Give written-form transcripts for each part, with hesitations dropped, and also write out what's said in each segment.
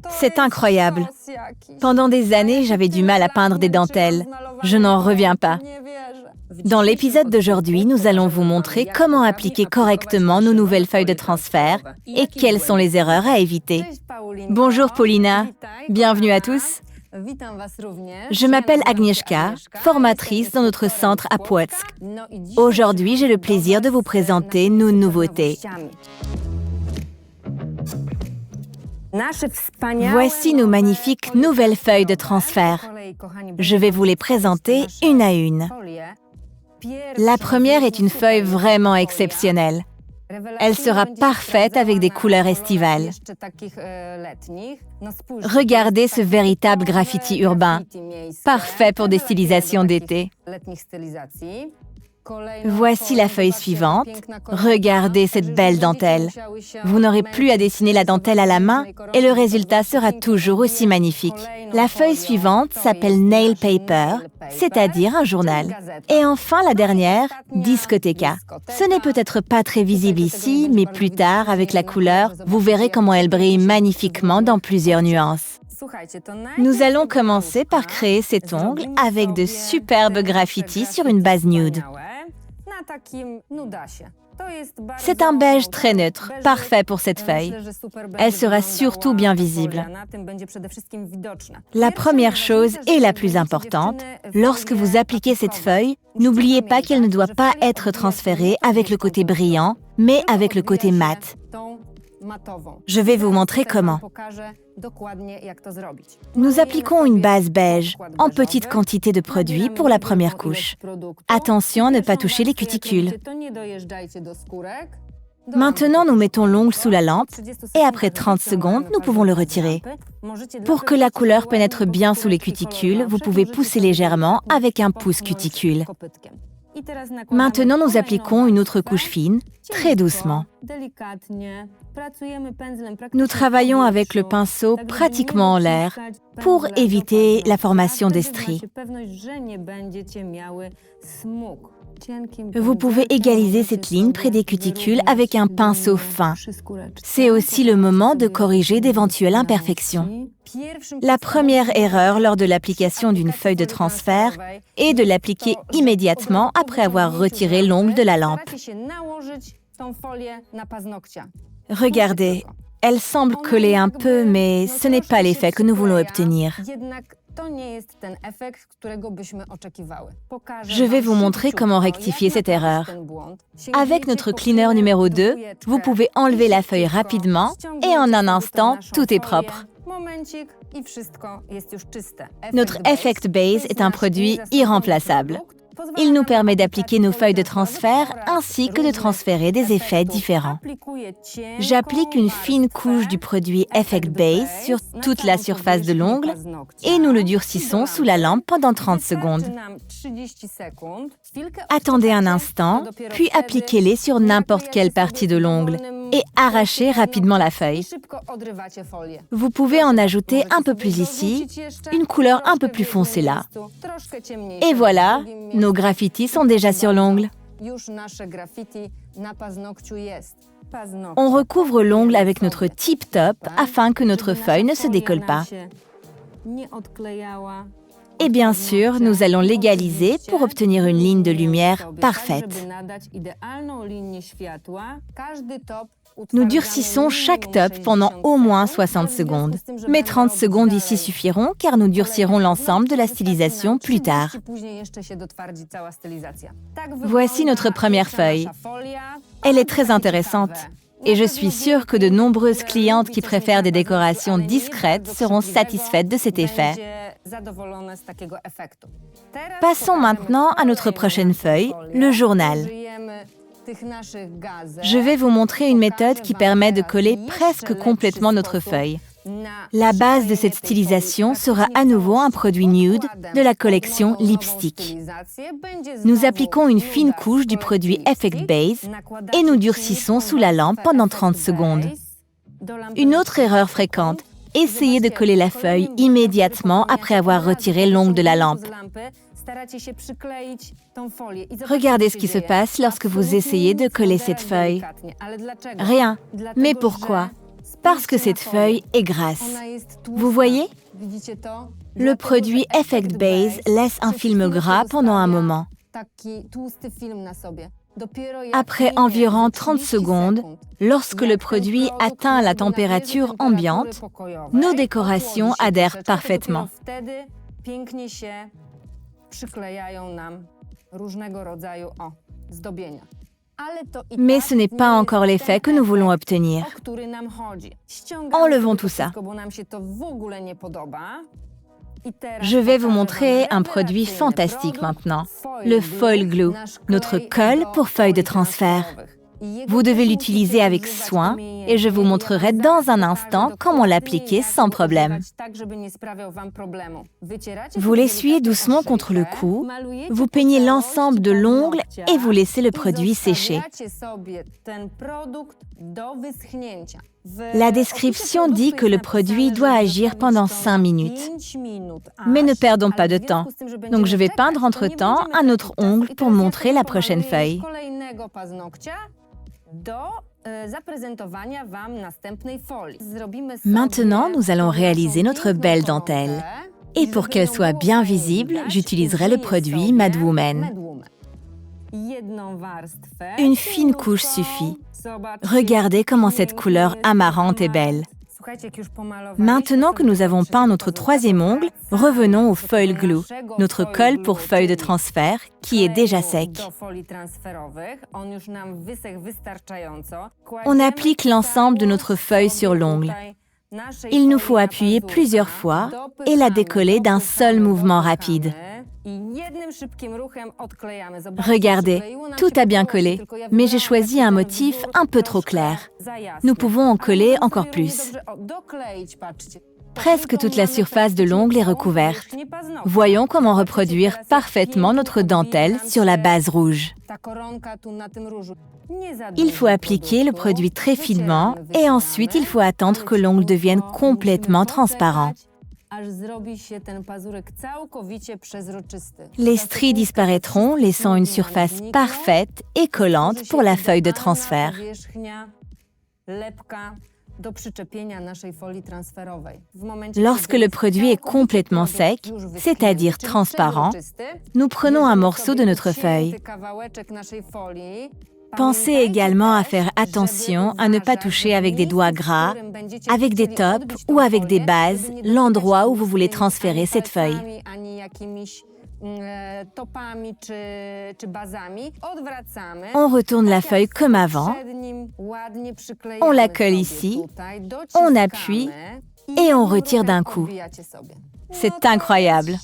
C'est incroyable. Pendant des années, j'avais du mal à peindre des dentelles. Je n'en reviens pas. Dans l'épisode d'aujourd'hui, nous allons vous montrer comment appliquer correctement nos nouvelles feuilles de transfert et quelles sont les erreurs à éviter. Bonjour Paulina, bienvenue à tous. Je m'appelle Agnieszka, formatrice dans notre centre à Płock. Aujourd'hui, j'ai le plaisir de vous présenter nos nouveautés. Voici nos magnifiques nouvelles feuilles de transfert. Je vais vous les présenter une à une. La première est une feuille vraiment exceptionnelle. Elle sera parfaite avec des couleurs estivales. Regardez ce véritable graffiti urbain, parfait pour des stylisations d'été. Voici la feuille suivante. Regardez cette belle dentelle. Vous n'aurez plus à dessiner la dentelle à la main et le résultat sera toujours aussi magnifique. La feuille suivante s'appelle Nail Paper, c'est-à-dire un journal. Et enfin la dernière, Discoteca. Ce n'est peut-être pas très visible ici, mais plus tard, avec la couleur, vous verrez comment elle brille magnifiquement dans plusieurs nuances. Nous allons commencer par créer cet ongle avec de superbes graffitis sur une base nude. C'est un beige très neutre, parfait pour cette feuille. Elle sera surtout bien visible. La première chose et la plus importante, lorsque vous appliquez cette feuille, n'oubliez pas qu'elle ne doit pas être transférée avec le côté brillant, mais avec le côté mat. Je vais vous montrer comment. Nous appliquons une base beige en petite quantité de produit pour la première couche. Attention à ne pas toucher les cuticules. Maintenant, nous mettons l'ongle sous la lampe et après 30 secondes, nous pouvons le retirer. Pour que la couleur pénètre bien sous les cuticules, vous pouvez pousser légèrement avec un pouce cuticule. Maintenant, nous appliquons une autre couche fine, très doucement. Nous travaillons avec le pinceau pratiquement en l'air pour éviter la formation des stries. Vous pouvez égaliser cette ligne près des cuticules avec un pinceau fin. C'est aussi le moment de corriger d'éventuelles imperfections. La première erreur lors de l'application d'une feuille de transfert est de l'appliquer immédiatement après avoir retiré l'ongle de la lampe. Regardez, elle semble coller un peu, mais ce n'est pas l'effet que nous voulons obtenir. Je vais vous montrer comment rectifier cette erreur. Avec notre cleaner numéro 2, vous pouvez enlever la feuille rapidement et en un instant, tout est propre. Notre Effect Base est un produit irremplaçable. Il nous permet d'appliquer nos feuilles de transfert ainsi que de transférer des effets différents. J'applique une fine couche du produit Effect Base sur toute la surface de l'ongle et nous le durcissons sous la lampe pendant 30 secondes. Attendez un instant, puis appliquez-les sur n'importe quelle partie de l'ongle et arrachez rapidement la feuille. Vous pouvez en ajouter un peu plus ici, une couleur un peu plus foncée là. Et voilà, nos graffitis sont déjà sur l'ongle. On recouvre l'ongle avec notre tip top afin que notre feuille ne se décolle pas. Et bien sûr, nous allons l'égaliser pour obtenir une ligne de lumière parfaite. Nous durcissons chaque top pendant au moins 60 secondes. Mais 30 secondes ici suffiront car nous durcirons l'ensemble de la stylisation plus tard. Voici notre première feuille. Elle est très intéressante. Et je suis sûre que de nombreuses clientes qui préfèrent des décorations discrètes seront satisfaites de cet effet. Passons maintenant à notre prochaine feuille, le journal. Je vais vous montrer une méthode qui permet de coller presque complètement notre feuille. La base de cette stylisation sera à nouveau un produit nude de la collection Lipstick. Nous appliquons une fine couche du produit Effect Base et nous durcissons sous la lampe pendant 30 secondes. Une autre erreur fréquente, essayez de coller la feuille immédiatement après avoir retiré l'ongle de la lampe. Regardez ce qui se passe lorsque vous essayez de coller cette feuille. Rien. Mais pourquoi ? parce que cette feuille est grasse. Vous voyez? Le produit Effect Base laisse un film gras pendant un moment. Après environ 30 secondes, lorsque le produit atteint la température ambiante, nos décorations adhèrent parfaitement. Mais ce n'est pas encore l'effet que nous voulons obtenir. Enlevons tout ça. Je vais vous montrer un produit fantastique maintenant, le Foil Glue, notre colle pour feuilles de transfert. Vous devez l'utiliser avec soin et je vous montrerai dans un instant comment l'appliquer sans problème. Vous l'essuyez doucement contre le cou, vous peignez l'ensemble de l'ongle et vous laissez le produit sécher. La description dit que le produit doit agir pendant 5 minutes. Mais ne perdons pas de temps. Donc je vais peindre entre-temps un autre ongle pour montrer la prochaine feuille. Maintenant, nous allons réaliser notre belle dentelle. Et pour qu'elle soit bien visible, j'utiliserai le produit Mad Woman. Une fine couche suffit. Regardez comment cette couleur amarante est belle. Maintenant que nous avons peint notre troisième ongle, revenons au Foil Glue, notre colle pour feuilles de transfert, qui est déjà sec. On applique l'ensemble de notre feuille sur l'ongle. Il nous faut appuyer plusieurs fois et la décoller d'un seul mouvement rapide. Regardez, tout a bien collé, mais j'ai choisi un motif un peu trop clair. Nous pouvons en coller encore plus. Presque toute la surface de l'ongle est recouverte. Voyons comment reproduire parfaitement notre dentelle sur la base rouge. Il faut appliquer le produit très finement et ensuite il faut attendre que l'ongle devienne complètement transparent. Les stries disparaîtront, laissant une surface parfaite et collante pour la feuille de transfert. Lorsque le produit est complètement sec, c'est-à-dire transparent, nous prenons un morceau de notre feuille. Pensez également à faire attention à ne pas toucher avec des doigts gras, avec des tops ou avec des bases, l'endroit où vous voulez transférer cette feuille. On retourne la feuille comme avant, on la colle ici, on appuie et on retire d'un coup. C'est incroyable.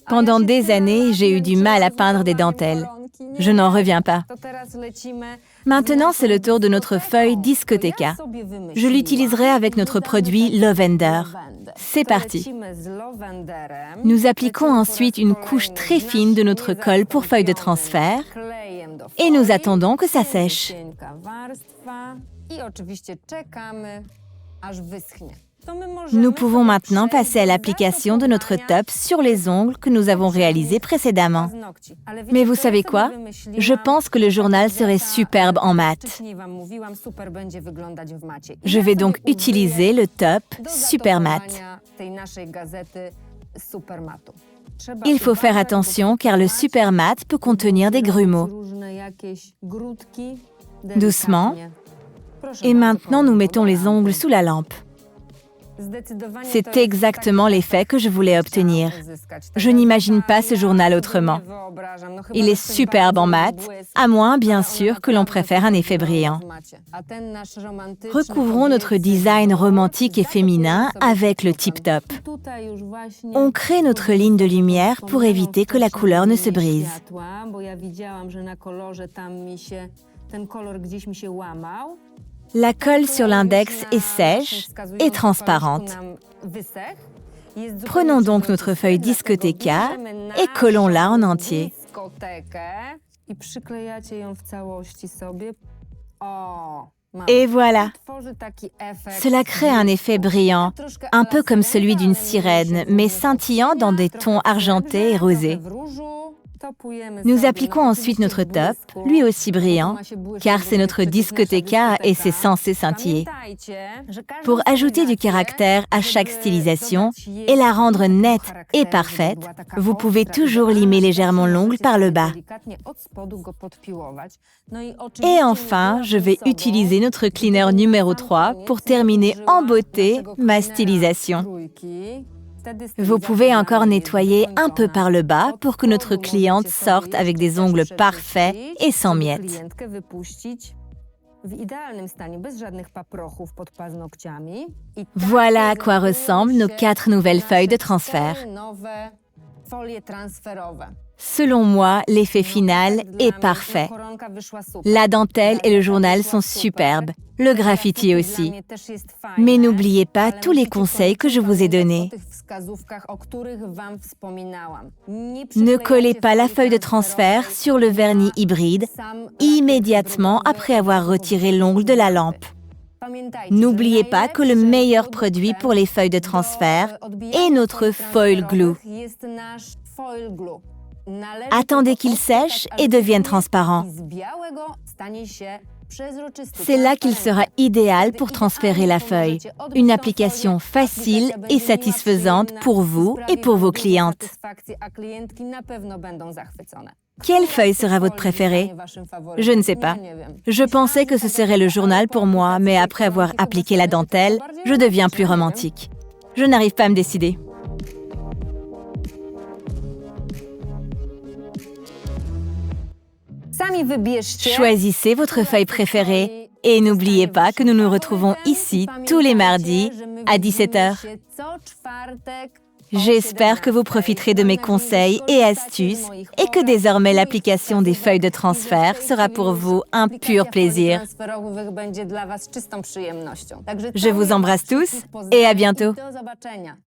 Pendant des années, j'ai eu du mal à peindre des dentelles. Je n'en reviens pas. Maintenant, c'est le tour de notre feuille Discoteca. Je l'utiliserai avec notre produit Lavender. C'est parti. Nous appliquons ensuite une couche très fine de notre colle pour feuille de transfert et nous attendons que ça sèche. Nous pouvons maintenant passer à l'application de notre top sur les ongles que nous avons réalisés précédemment. Mais vous savez quoi? Je pense que le journal serait superbe en mat. Je vais donc utiliser le top Super Mat. Il faut faire attention car le Super Mat peut contenir des grumeaux. Doucement. Et maintenant, nous mettons les ongles sous la lampe. C'est exactement l'effet que je voulais obtenir. Je n'imagine pas ce journal autrement. Il est superbe en mat, à moins, bien sûr, que l'on préfère un effet brillant. Recouvrons notre design romantique et féminin avec le Tip Top. On crée notre ligne de lumière pour éviter que la couleur ne se brise. La colle sur l'index est sèche et transparente. Prenons donc notre feuille Discoteca et collons-la en entier. Et voilà. Cela crée un effet brillant, un peu comme celui d'une sirène, mais scintillant dans des tons argentés et rosés. Nous appliquons ensuite notre top, lui aussi brillant, car c'est notre discoteca et c'est censé scintiller. Pour ajouter du caractère à chaque stylisation et la rendre nette et parfaite, vous pouvez toujours limer légèrement l'ongle par le bas. Et enfin, je vais utiliser notre cleaner numéro 3 pour terminer en beauté ma stylisation. Vous pouvez encore nettoyer un peu par le bas pour que notre cliente sorte avec des ongles parfaits et sans miettes. Voilà à quoi ressemblent nos 4 nouvelles feuilles de transfert. Selon moi, l'effet final est parfait. La dentelle et le journal sont superbes, le graffiti aussi. Mais n'oubliez pas tous les conseils que je vous ai donnés. Ne collez pas la feuille de transfert sur le vernis hybride immédiatement après avoir retiré l'ongle de la lampe. N'oubliez pas que le meilleur produit pour les feuilles de transfert est notre foil glue. Attendez qu'il sèche et devienne transparent. C'est là qu'il sera idéal pour transférer la feuille. Une application facile et satisfaisante pour vous et pour vos clientes. Quelle feuille sera votre préférée? Je ne sais pas. Je pensais que ce serait le journal pour moi, mais après avoir appliqué la dentelle, je deviens plus romantique. Je n'arrive pas à me décider. Choisissez votre feuille préférée et n'oubliez pas que nous nous retrouvons ici tous les mardis à 17h. J'espère que vous profiterez de mes conseils et astuces et que désormais l'application des feuilles de transfert sera pour vous un pur plaisir. Je vous embrasse tous et à bientôt.